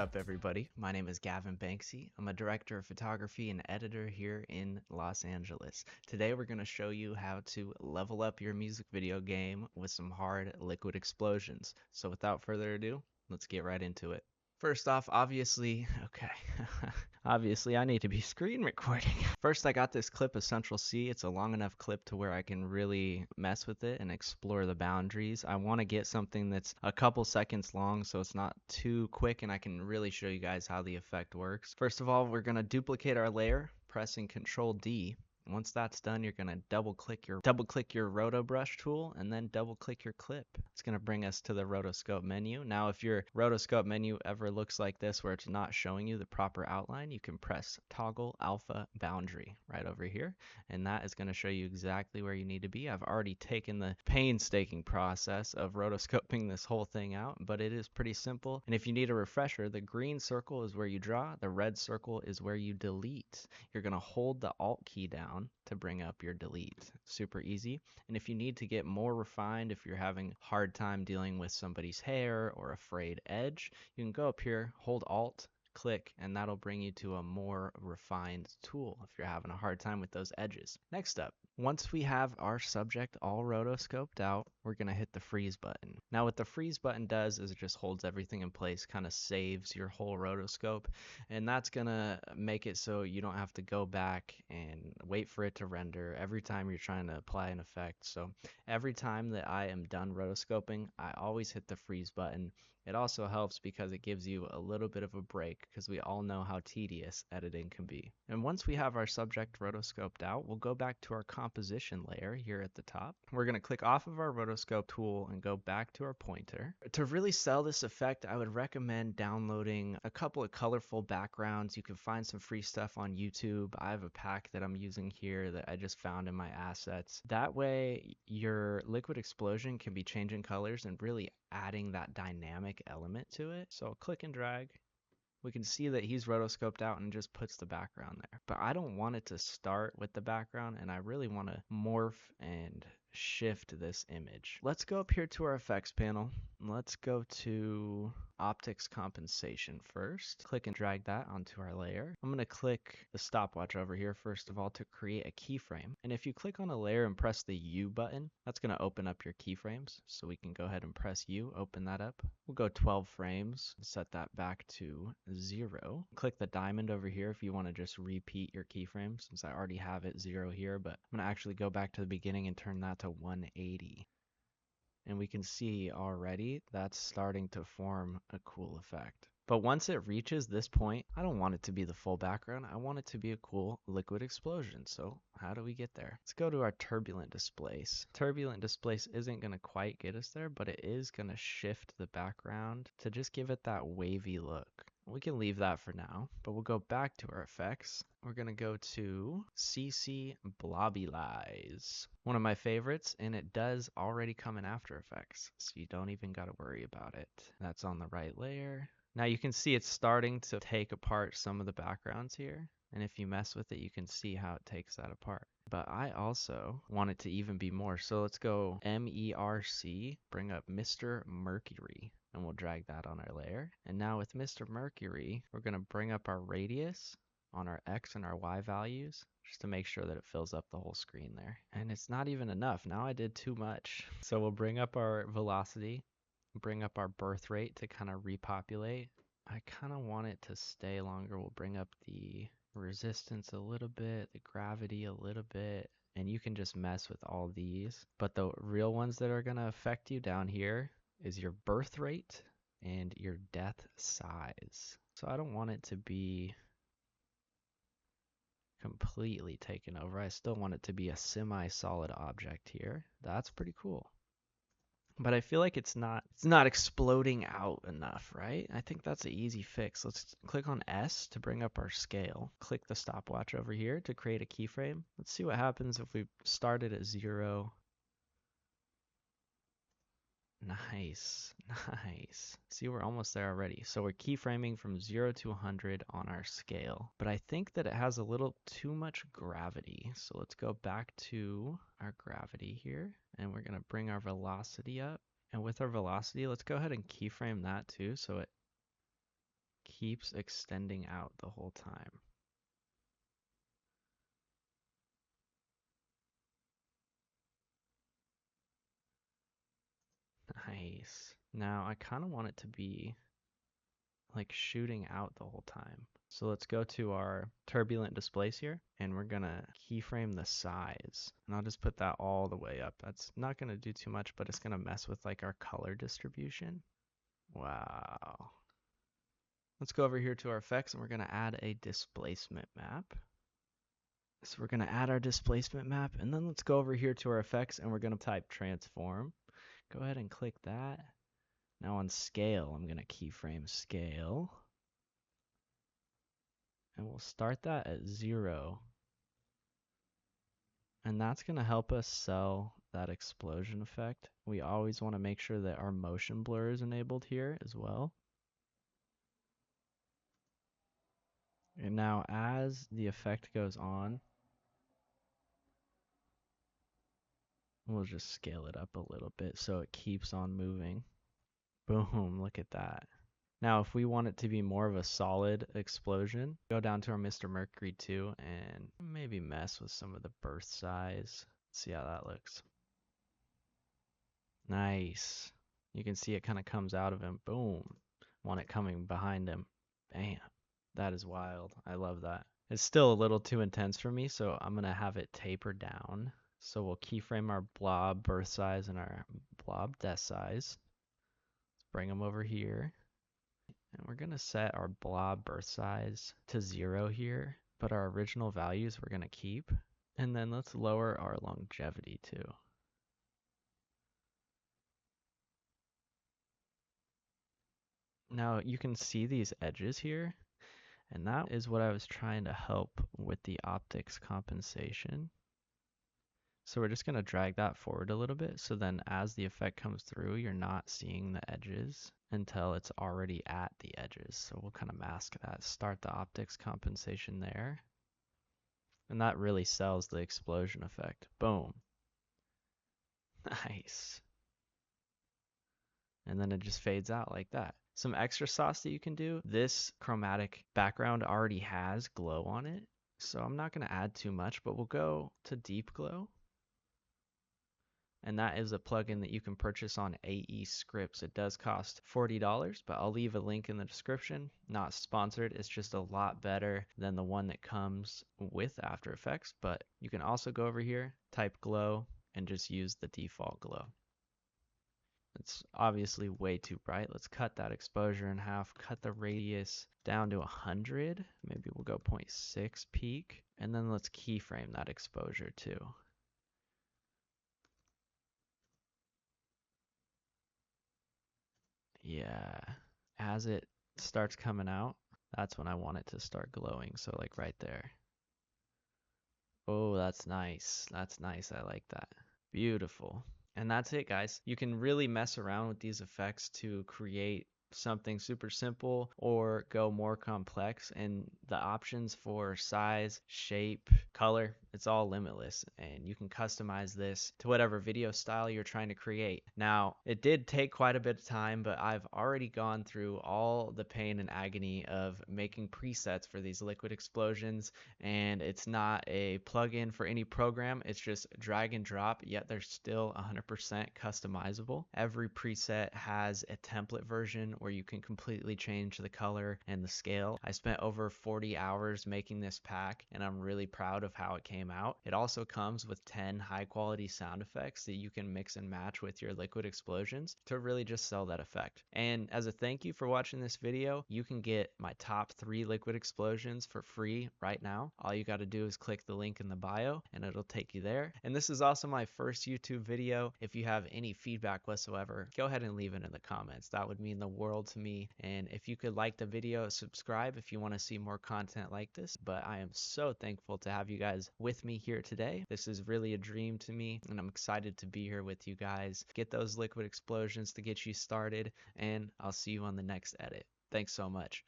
up, everybody? My name is Gavin Banksy. I'm a director of photography and editor here in Los Angeles. Today we're going to show you how to level up your music video game with some hard liquid explosions. So without further ado, let's get right into it. First off, obviously, obviously I need to be screen recording. First, I got this clip of Central C. It's a long enough clip to where I can really mess with it and explore the boundaries. I want to get something that's a couple seconds long so it's not too quick and I can really show you guys how the effect works. First of all, we're going to duplicate our layer, pressing Control D. Once that's done, you're going to double click your roto brush tool and then double click your clip. It's going to bring us to the rotoscope menu. Now, if your rotoscope menu ever looks like this where it's not showing you the proper outline, you can press toggle alpha boundary right over here, and that is going to show you exactly where you need to be. I've already taken the painstaking process of rotoscoping this whole thing out, but it is pretty simple. And if you need a refresher, the green circle is where you draw, the red circle is where you delete. You're going to hold the Alt key down to bring up your delete. Super easy. And if you need to get more refined, if you're having a hard time dealing with somebody's hair or a frayed edge, you can go up here, hold Alt, click, and that'll bring you to a more refined tool if you're having a hard time with those edges. Next up, once we have our subject all rotoscoped out, we're going to hit the freeze button. Now what the freeze button does is it just holds everything in place, kind of saves your whole rotoscope, and that's going to make it so you don't have to go back and wait for it to render every time you're trying to apply an effect. So every time that I am done rotoscoping, I always hit the freeze button. It also helps because it gives you a little bit of a break because we all know how tedious editing can be. And once we have our subject rotoscoped out, we'll go back to our composition layer here at the top. We're going to click off of our rotoscope tool and go back to our pointer. To really sell this effect, I would recommend downloading a couple of colorful backgrounds. You can find some free stuff on YouTube. I have a pack that I'm using here that I just found in my assets. That way, your liquid explosion can be changing colors and really adding that dynamic element to it. So click and drag. We can see that he's rotoscoped out and just puts the background there. But I don't want it to start with the background, and I really want to morph and shift this image. Let's go up here to our effects panel. Let's go to optics compensation first. Click and drag that onto our layer. I'm going to click the stopwatch over here first of all to create a keyframe. And if you click on a layer and press the U button, that's going to open up your keyframes. So we can go ahead and press U, open that up. We'll go 12 frames, set that back to 0. Click the diamond over here if you want to just repeat your keyframe, since I already have it 0 here, but I'm going to actually go back to the beginning and turn that to 180. And we can see already that's starting to form a cool effect. But once it reaches this point, I don't want it to be the full background. I want it to be a cool liquid explosion. So how do we get there? Let's go to our turbulent displace. Turbulent displace isn't going to quite get us there, but it is going to shift the background to just give it that wavy look. We can leave that for now, but we'll go back to our effects. We're going to go to CC Blobulize, one of my favorites, and it does already come in After Effects, so you don't even got to worry about it. That's on the right layer. Now you can see it's starting to take apart some of the backgrounds here, and if you mess with it, you can see how it takes that apart. But I also want it to even be more, so let's go MERC, bring up Mr. Mercury, and we'll drag that on our layer. And now with Mr. Mercury, we're going to bring up our radius on our X and our Y values just to make sure that it fills up the whole screen there. And it's not even enough. Now I did too much. So we'll bring up our velocity, bring up our birth rate to kind of repopulate. I kind of want it to stay longer. We'll bring up the resistance a little bit, the gravity a little bit, and you can just mess with all these. But the real ones that are going to affect you down here is your birth rate and your death size. So I don't want it to be completely taken over. I still want it to be a semi-solid object here. That's pretty cool. But I feel like it's not exploding out enough, right? I think that's an easy fix. Let's click on S to bring up our scale. Click the stopwatch over here to create a keyframe. Let's see what happens if we started at 0. Nice, nice. See, we're almost there already. So we're keyframing from 0 to 100 on our scale. But I think that it has a little too much gravity. So let's go back to our gravity here. And we're going to bring our velocity up. And with our velocity, let's go ahead and keyframe that too. So it keeps extending out the whole time. Nice. Now I kind of want it to be like shooting out the whole time. So let's go to our turbulent displace here, and we're gonna keyframe the size. And I'll just put that all the way up. That's not gonna do too much, but it's gonna mess with like our color distribution. Wow. Let's go over here to our effects, and we're gonna add a displacement map. So we're gonna add our displacement map, and then let's go over here to our effects, and we're gonna type transform. Go ahead and click that. Now on scale, I'm gonna keyframe scale. And we'll start that at 0. And that's going to help us sell that explosion effect. We always want to make sure that our motion blur is enabled here as well. And now as the effect goes on, we'll just scale it up a little bit so it keeps on moving. Boom, look at that. Now, if we want it to be more of a solid explosion, go down to our Mr. Mercury 2 and maybe mess with some of the burst size. See how that looks. Nice. You can see it kind of comes out of him. Boom. Want it coming behind him. Bam. That is wild. I love that. It's still a little too intense for me, so I'm going to have it taper down. So we'll keyframe our blob birth size and our blob death size. Let's bring them over here. And we're going to set our blob birth size to 0 here, but our original values we're going to keep. And then let's lower our longevity too. Now you can see these edges here, and that is what I was trying to help with the optics compensation. So we're just going to drag that forward a little bit, so then as the effect comes through, you're not seeing the edges until it's already at the edges. So we'll kind of mask that, start the optics compensation there. And that really sells the explosion effect. Boom. Nice. And then it just fades out like that. Some extra sauce that you can do, this chromatic background already has glow on it, so I'm not going to add too much, but we'll go to deep glow. And that is a plugin that you can purchase on AE Scripts. It does cost $40, but I'll leave a link in the description. Not sponsored, it's just a lot better than the one that comes with After Effects, but you can also go over here, type glow, and just use the default glow. It's obviously way too bright. Let's cut that exposure in half, cut the radius down to 100. Maybe we'll go 0.6 peak, and then let's keyframe that exposure too. Yeah, as it starts coming out, that's when I want it to start glowing. So like right there. Oh, that's nice. That's nice. I like that. Beautiful. And that's it, guys. You can really mess around with these effects to create something super simple or go more complex, and the options for size, shape, color, it's all limitless, and you can customize this to whatever video style you're trying to create. Now, it did take quite a bit of time, but I've already gone through all the pain and agony of making presets for these liquid explosions, and it's not a plugin for any program. It's just drag and drop, yet they're still 100% customizable. Every preset has a template version where you can completely change the color and the scale. I spent over 40 hours making this pack, and I'm really proud of how it came out. It also comes with 10 high quality sound effects that you can mix and match with your liquid explosions to really just sell that effect. And as a thank you for watching this video, you can get my top 3 liquid explosions for free right now. All you got to do is click the link in the bio and it'll take you there. And this is also my first YouTube video. If you have any feedback whatsoever, go ahead and leave it in the comments. That would mean the world to me. And if you could like the video, subscribe if you want to see more content like this. But I am so thankful to have you guys with me here today. This is really a dream to me, and I'm excited to be here with you guys. Get those liquid explosions to get you started, and I'll see you on the next edit. Thanks so much.